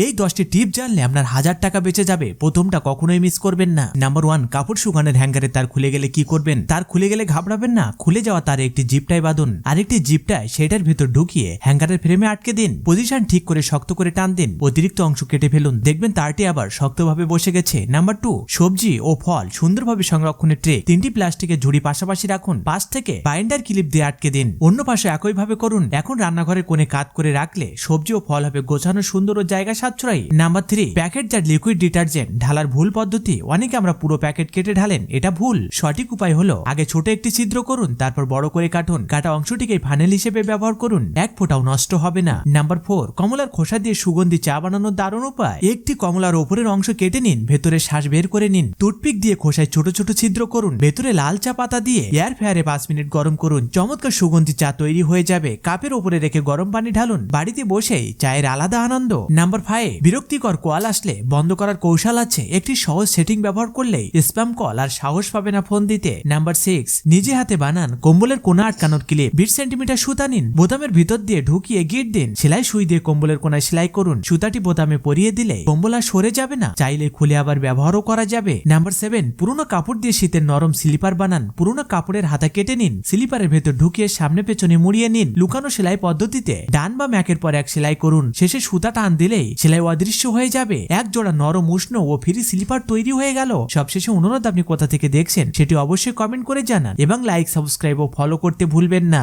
এই 10টি টিপ জানলে আপনার 1000 টাকা বেঁচে যাবে। প্রথমটা কখনোই মিস করবেন না। নাম্বার 1, কাপড় শুকানোর হ্যাঙ্গারে তার খুলে গেলে কি করবেন? তার খুলে গেলে ঘাবড়াবেন না, খুলে যাওয়া তার একটি জিপটাই বাঁধুন, আরেকটি জিপটায় সেটার ভিতর ঢুকিয়ে হ্যাঙ্গারের ফ্রেমে আটকে দিন। পজিশন ঠিক করে শক্ত করে টান দিন, অতিরিক্ত অংশ কেটে ফেলুন, দেখবেন তারটি আবার শক্তভাবে বসে গেছে। নাম্বার 2, সবজি ও ফল সুন্দরভাবে সংরক্ষণের ট্রে 3টি প্লাস্টিকের ঝুড়ি পাশাপাশি রাখুন, পাশ থেকে বাইন্ডার ক্লিপ দিয়ে আটকে দিন। অন্য পাশে একইভাবে করুন। এখন রান্নাঘরের কোণে কাত করে রাখলে সবজি ও ফল হবে গোছানো, সুন্দর ও জায়গা সাশ্রয়ী। Number 3, packet jar liquid detergent ঢালার ভুল পদ্ধতি। অনেকে আমরা পুরো প্যাকেট কেটে ঢালেন, এটা ভুল। সঠিক উপায় হলো আগে ছোট একটি ছিদ্র করুন, তারপর বড় করে কাটুন। কাটা অংশটিকে ফানেল হিসেবে ব্যবহার করুন, এক ফোঁটাও নষ্ট হবে না। নাম্বার 4, কমলার খোসা দিয়ে সুগন্ধি চা বানানোর দারুণ উপায়। একটি কমলার ওপরের অংশ কেটে নিন, ভেতরে শ্বাস বের করে নিন, টুথপিক দিয়ে খোসায় ছোট ছোট ছিদ্র করুন, ভেতরে লাল চা পাতা দিয়ে এয়ার ফ্রায়ারে 5 মিনিট গরম করুন। চমৎকার সুগন্ধি চা তৈরি হয়ে যাবে। কাপের উপরে রেখে গরম পানি ঢালুন, বাড়িতে বসেই চায়ের আলাদা আনন্দ। নাম্বার 5, বিরক্তিকর কল আসলে বন্ধ করার কৌশল আছে। একটি সহজ সেটিং ব্যবহার করলেই স্প্যাম কল আর সাহস পাবে না ফোন দিতে। নাম্বার 6, নিজে হাতে বানান কম্বলের কোণা আটকানোর ক্লিপ। 20 সেন্টিমিটার সুতা নিন, বোতামের ভিতর দিয়ে ঢুকিয়ে গিট দিন, সেলাই সুই দিয়ে কম্বলের কোণায় সেলাই করুন। সুতাটি বোতামে পরিয়ে দিলে কম্বল আর সরে যাবে না, চাইলে খুলে আবার ব্যবহারও করা যাবে। নাম্বার 7, পুরোনো কাপড় দিয়ে শীতের নরম স্লিপার বানান। পুরোনো কাপড়ের হাতা কেটে নিন, স্লিপারের ভেতর ঢুকিয়ে সামনে পেছনে মুড়িয়ে নিন। লুকানো সেলাই পদ্ধতিতে ডান বা একের পর এক সেলাই করুন, শেষে সুতা টান দিলেই সেলাই অদৃশ্য হয়ে যাবে। এক জোড়া নরম, উষ্ণ ও ফ্রি স্লিপার তৈরি হয়ে গেল। সবশেষে অনুরোধ, আপনি কোথা থেকে দেখছেন সেটি অবশ্যই কমেন্ট করে জানান এবং লাইক, সাবস্ক্রাইব ও ফলো করতে ভুলবেন না।